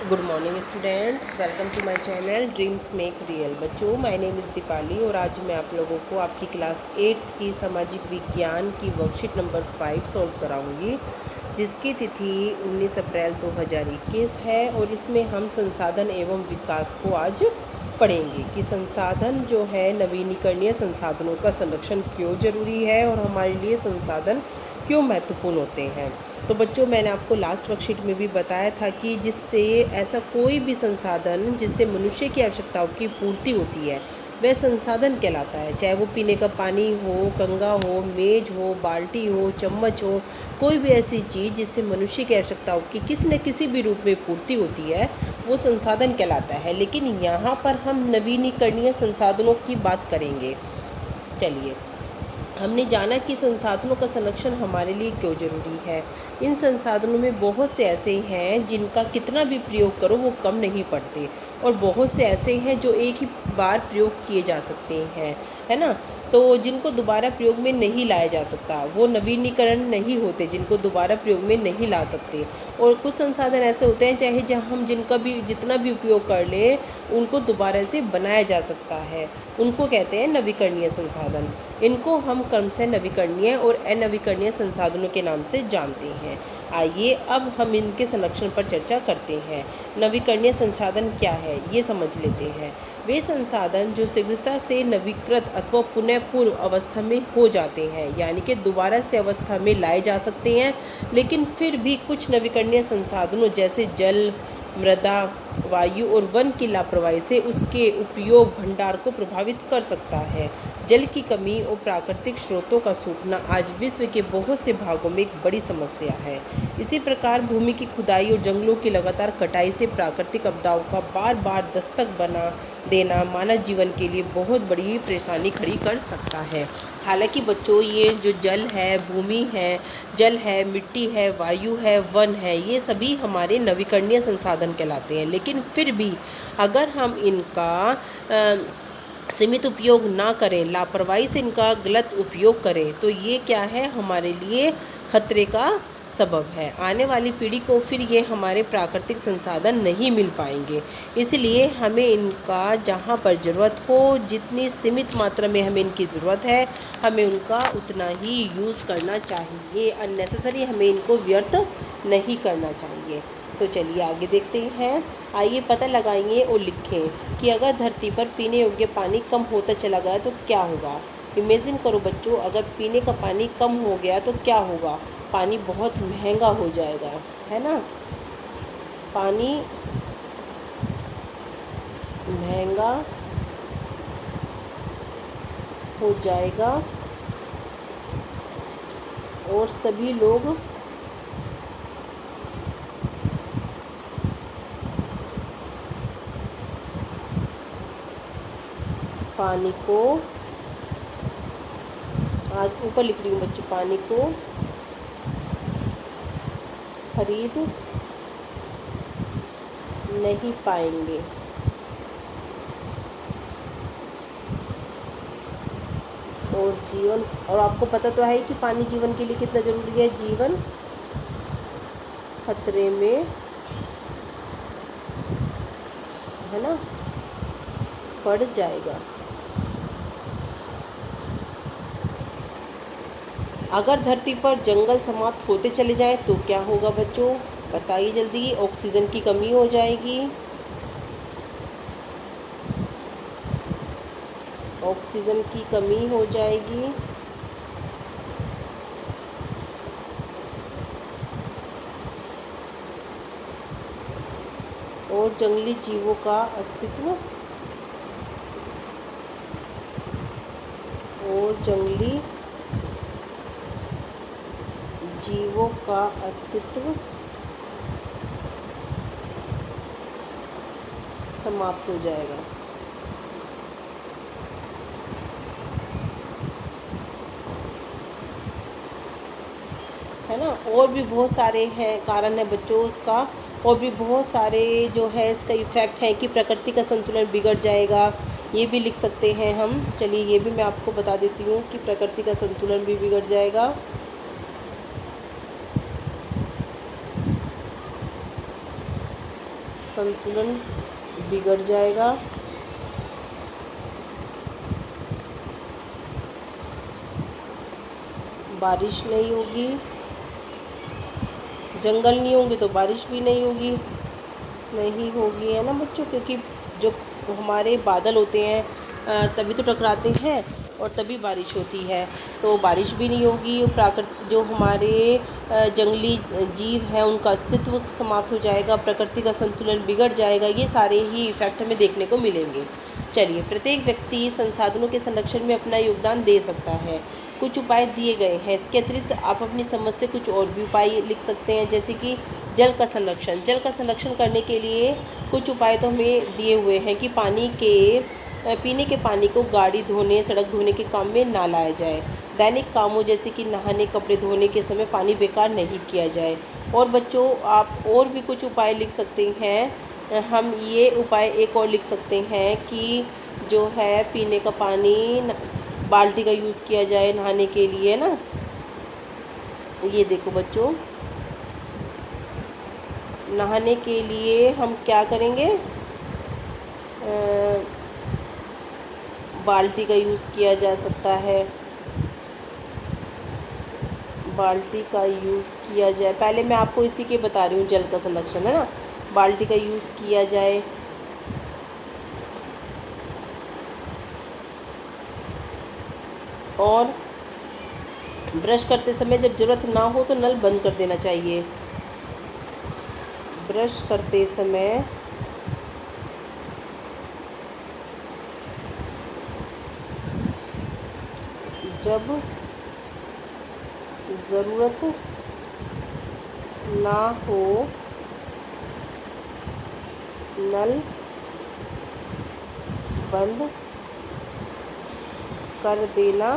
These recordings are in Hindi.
Good morning students, welcome to my channel dreams make real. बच्चों, माय नेम इज़ दीपाली और आज मैं आप लोगों को आपकी क्लास 8 की सामाजिक विज्ञान की वर्कशीट नंबर 5 सॉल्व कराऊंगी, जिसकी तिथि 19 अप्रैल 2021 है। और इसमें हम संसाधन एवं विकास को आज पढ़ेंगे कि संसाधन जो है नवीनीकरणीय संसाधनों का संरक्षण क्यों जरूरी है और हमारे लिए संसाधन क्यों महत्वपूर्ण होते हैं। तो बच्चों, मैंने आपको लास्ट वर्कशीट में भी बताया था कि जिससे ऐसा कोई भी संसाधन जिससे मनुष्य की आवश्यकताओं की पूर्ति होती है वह संसाधन कहलाता है। चाहे वो पीने का पानी हो, कंगा हो, मेज हो, बाल्टी हो, चम्मच हो, कोई भी ऐसी चीज़ जिससे मनुष्य की आवश्यकताओं की किसी न किसी भी रूप में पूर्ति होती है वो संसाधन कहलाता है। लेकिन यहाँ पर हम नवीनीकरणीय संसाधनों की बात करेंगे। चलिए, हमने जाना कि संसाधनों का संरक्षण हमारे लिए क्यों ज़रूरी है। इन संसाधनों में बहुत से ऐसे हैं जिनका कितना भी प्रयोग करो वो कम नहीं पड़ते, और बहुत से ऐसे हैं जो एक ही बार प्रयोग किए जा सकते हैं, है ना। तो जिनको दोबारा प्रयोग में नहीं लाया जा सकता वो नवीनीकरण नहीं होते, जिनको दोबारा प्रयोग में नहीं ला सकते। और कुछ संसाधन ऐसे होते हैं चाहे जहाँ हम जिनका भी जितना भी उपयोग कर लें उनको दोबारा से बनाया जा सकता है, उनको कहते हैं नवीकरणीय संसाधन। इनको हम क्रमशः नवीकरणीय और अनवीकरणीय संसाधनों के नाम से जानते हैं। आइए अब हम इनके संरक्षण पर चर्चा करते हैं। नवीकरणीय संसाधन क्या है ये समझ लेते हैं। वे संसाधन जो शीघ्रता से नवीकृत अथवा पुनः पूर्व अवस्था में हो जाते हैं, यानी कि दोबारा से अवस्था में लाए जा सकते हैं। लेकिन फिर भी कुछ नवीकरणीय संसाधनों जैसे जल, मृदा, वायु और वन की लापरवाही से उसके उपयोग भंडार को प्रभावित कर सकता है। जल की कमी और प्राकृतिक स्रोतों का सूखना आज विश्व के बहुत से भागों में एक बड़ी समस्या है। इसी प्रकार भूमि की खुदाई और जंगलों की लगातार कटाई से प्राकृतिक आपदाओं का बार बार दस्तक बना देना मानव जीवन के लिए बहुत बड़ी परेशानी खड़ी कर सकता है। हालांकि बच्चों, ये जो जल है, भूमि है, जल है, मिट्टी है, वायु है, वन है, ये सभी हमारे नवीकरणीय संसाधन कहलाते हैं। लेकिन फिर भी अगर हम इनका सीमित उपयोग ना करें, लापरवाही से इनका गलत उपयोग करें, तो ये क्या है, हमारे लिए खतरे का सबब है। आने वाली पीढ़ी को फिर ये हमारे प्राकृतिक संसाधन नहीं मिल पाएंगे। इसलिए हमें इनका जहाँ पर ज़रूरत हो, जितनी सीमित मात्रा में हमें इनकी ज़रूरत है, हमें उनका उतना ही यूज़ करना चाहिए। अननेसेसरी हमें इनको व्यर्थ नहीं करना चाहिए। तो चलिए आगे देखते हैं। आइए पता लगाएंगे और लिखें कि अगर धरती पर पीने योग्य पानी कम होता चला गया तो क्या होगा। इमेजिन करो बच्चों, अगर पीने का पानी कम हो गया तो क्या होगा। पानी बहुत महंगा हो जाएगा, है ना। पानी महंगा हो जाएगा और सभी लोग पानी को, आज ऊपर लिख रही हूँ बच्चों, पानी को खरीद नहीं पाएंगे। और आपको पता तो है कि पानी जीवन के लिए कितना ज़रूरी है। जीवन खतरे में, है ना, पड़ जाएगा। अगर धरती पर जंगल समाप्त होते चले जाएं तो क्या होगा बच्चों, बताइए जल्दी। ऑक्सीजन की कमी हो जाएगी, ऑक्सीजन की कमी हो जाएगी। और जंगली जीवों का अस्तित्व, और जंगली जीवों का अस्तित्व समाप्त हो जाएगा। है ना। और भी बहुत सारे हैं कारण है बच्चों उसका, और भी बहुत सारे जो है इसका इफ़ेक्ट है कि प्रकृति का संतुलन बिगड़ जाएगा, ये भी लिख सकते हैं हम। चलिए ये भी मैं आपको बता देती हूँ कि प्रकृति का संतुलन भी बिगड़ जाएगा। संतुलन बिगड़ जाएगा, बारिश नहीं होगी, जंगल नहीं होंगे तो बारिश भी नहीं होगी, है ना बच्चों, क्योंकि जो हमारे बादल होते हैं तभी तो टकराते हैं और तभी बारिश होती है। तो बारिश भी नहीं होगी, प्राकृतिक जो हमारे जंगली जीव हैं उनका अस्तित्व समाप्त हो जाएगा, प्रकृति का संतुलन बिगड़ जाएगा। ये सारे ही इफेक्ट हमें देखने को मिलेंगे। चलिए, प्रत्येक व्यक्ति संसाधनों के संरक्षण में अपना योगदान दे सकता है। कुछ उपाय दिए गए हैं। इसके अतिरिक्त आप अपनी समझ से कुछ और भी उपाय लिख सकते हैं, जैसे कि जल का संरक्षण। जल का संरक्षण करने के लिए कुछ उपाय तो हमें दिए हुए हैं कि पीने के पानी को गाड़ी धोने, सड़क धोने के काम में ना लाया जाए। दैनिक कामों जैसे कि नहाने, कपड़े धोने के समय पानी बेकार नहीं किया जाए। और बच्चों, आप और भी कुछ उपाय लिख सकते हैं। हम ये उपाय एक और लिख सकते हैं कि जो है पीने का पानी बाल्टी का यूज़ किया जाए नहाने के लिए, ना। ये देखो बच्चों, नहाने के लिए हम क्या करेंगे, बाल्टी का यूज़ किया जा सकता है, बाल्टी का यूज़ किया जाए। पहले मैं आपको इसी के बता रही हूँ, जल का संरक्षण, है ना। बाल्टी का यूज़ किया जाए, और ब्रश करते समय जब ज़रूरत ना हो तो नल बंद कर देना चाहिए। ब्रश करते समय जब ज़रूरत ना हो नल बंद कर देना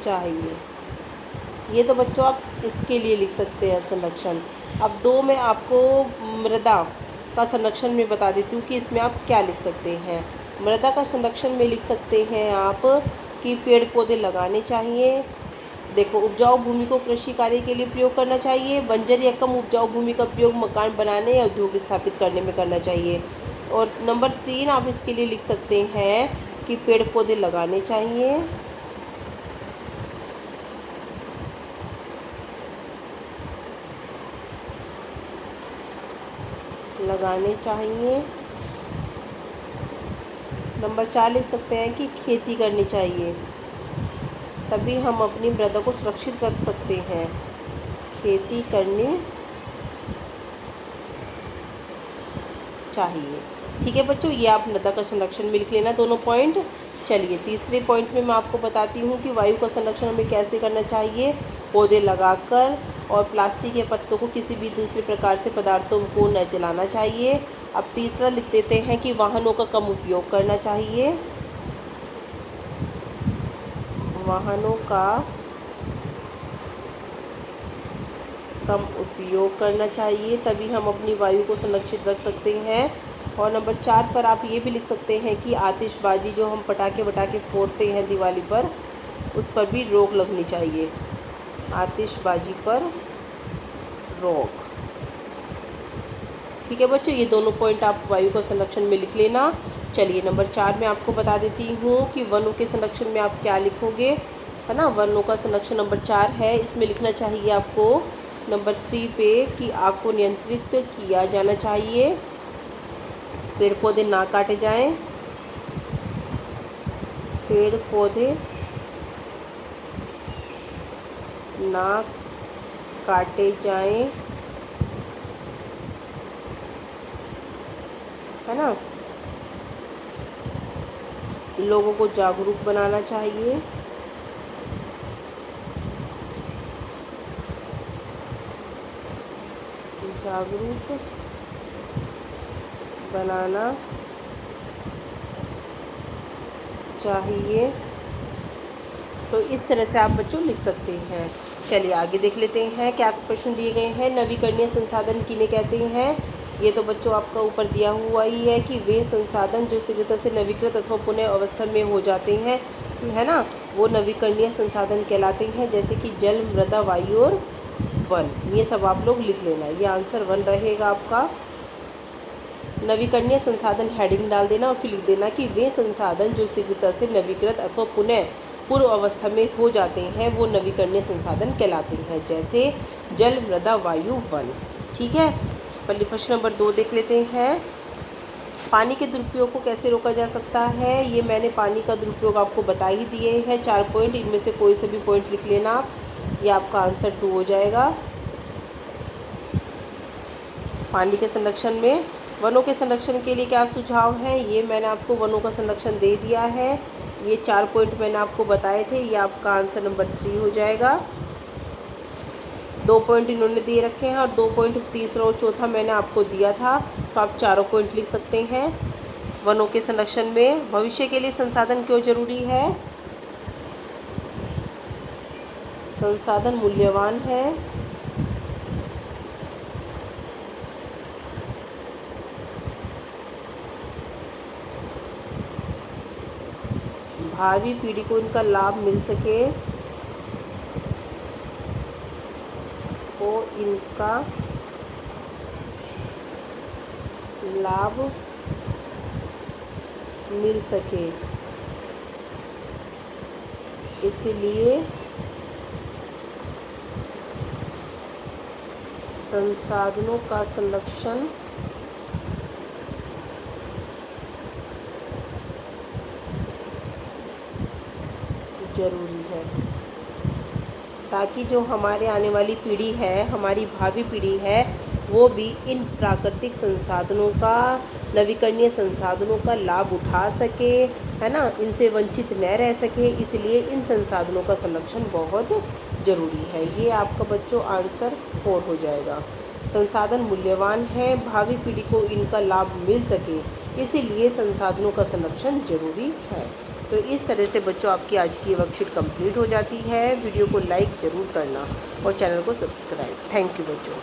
चाहिए। ये तो बच्चों आप इसके लिए लिख सकते हैं संरक्षण। अब दो मैं आपको मृदा का संरक्षण में बता देती हूँ कि इसमें आप क्या लिख सकते हैं। मृदा का संरक्षण में लिख सकते हैं आप कि पेड़ पौधे लगाने चाहिए। देखो, उपजाऊ भूमि को कृषि कार्य के लिए प्रयोग करना चाहिए। बंजर या कम उपजाऊ भूमि का प्रयोग मकान बनाने या उद्योग स्थापित करने में करना चाहिए। और नंबर 3 आप इसके लिए लिख सकते हैं कि पेड़ पौधे लगाने चाहिए। नंबर 4 लिख सकते हैं कि खेती करनी चाहिए, तभी हम अपनी मृदा को सुरक्षित रख सकते हैं। खेती करनी चाहिए। ठीक है बच्चों, ये आप मृदा का संरक्षण में लिख लेना दोनों पॉइंट। चलिए, तीसरे पॉइंट में मैं आपको बताती हूँ कि वायु का संरक्षण हमें कैसे करना चाहिए। पौधे लगाकर और प्लास्टिक के पत्तों को किसी भी दूसरे प्रकार से पदार्थों को न जलाना चाहिए। अब तीसरा लिख देते हैं कि वाहनों का कम उपयोग करना चाहिए। वाहनों का कम उपयोग करना चाहिए, तभी हम अपनी वायु को संरक्षित रख सकते हैं। और नंबर 4 पर आप ये भी लिख सकते हैं कि आतिशबाजी जो हम पटाखे फोड़ते हैं दिवाली पर, उस पर भी रोक लगनी चाहिए। आतिशबाजी पर रोक। ठीक है बच्चों, ये दोनों पॉइंट आप वायु का संरक्षण में लिख लेना। चलिए, नंबर 4 में आपको बता देती हूँ कि वनों के संरक्षण में आप क्या लिखोगे, है ना। वनों का संरक्षण नंबर 4 है, इसमें लिखना चाहिए आपको नंबर 3 पे कि आग को नियंत्रित किया जाना चाहिए, पेड़ पौधे ना काटे जाएं, पेड़ पौधे ना काटे जाएं, है ना। लोगों को जागरूक बनाना चाहिए, जागरूक बनाना चाहिए। तो इस तरह से आप बच्चों लिख सकते हैं। चलिए आगे देख लेते हैं क्या प्रश्न दिए गए हैं। नवीकरणीय संसाधन किन्हें कहते हैं। ये तो बच्चों आपका ऊपर दिया हुआ ही है कि वे संसाधन जो शीघ्रता से नवीकृत अथवा पुनः अवस्था में हो जाते हैं, है ना, वो नवीकरणीय संसाधन कहलाते हैं, जैसे कि जल, मृदा, वायु और वन, ये सब आप लोग लिख लेना। ये आंसर 1 रहेगा आपका। नवीकरणीय संसाधन हेडिंग डाल देना और फिर लिख देना कि वे संसाधन जो शीघ्रता से नवीकृत अथवा पुनः पूर्व अवस्था में हो जाते हैं वो नवीकरणीय संसाधन कहलाते हैं, जैसे जल, मृदा, वायु, वन। ठीक है, पहले प्रश्न नंबर 2 देख लेते हैं। पानी के दुरुपयोग को कैसे रोका जा सकता है? ये मैंने पानी का दुरुपयोग आपको बता ही दिए हैं। 4 पॉइंट, इनमें से कोई से भी पॉइंट लिख लेना आप, ये आपका आंसर 2 हो जाएगा। पानी के संरक्षण में वनों के संरक्षण के लिए क्या सुझाव है? ये मैंने आपको वनों का संरक्षण दे दिया है। ये 4 पॉइंट मैंने आपको बताए थे, ये आपका आंसर नंबर 3 हो जाएगा। 2 पॉइंट इन्होंने दे रखे हैं और 2 पॉइंट तीसरा और चौथा मैंने आपको दिया था, तो आप चारों पॉइंट लिख सकते हैं। वनों के संरक्षण में भविष्य के लिए संसाधन क्यों जरूरी है? संसाधन मूल्यवान है, भावी पीढ़ी को इनका लाभ मिल सके, को इनका लाभ मिल सके, इसलिए संसाधनों का संरक्षण जरूरी है, ताकि जो हमारे आने वाली पीढ़ी है, हमारी भावी पीढ़ी है, वो भी इन प्राकृतिक संसाधनों का, नवीकरणीय संसाधनों का लाभ उठा सके, है ना, इनसे वंचित न रह सके। इसलिए इन संसाधनों का संरक्षण बहुत ज़रूरी है। ये आपका बच्चों आंसर 4 हो जाएगा। संसाधन मूल्यवान है, भावी पीढ़ी को इनका लाभ मिल सके, इसीलिए संसाधनों का संरक्षण जरूरी है। तो इस तरह से बच्चों आपकी आज की वर्कशीट कंप्लीट हो जाती है। वीडियो को लाइक ज़रूर करना और चैनल को सब्सक्राइब। थैंक यू बच्चों।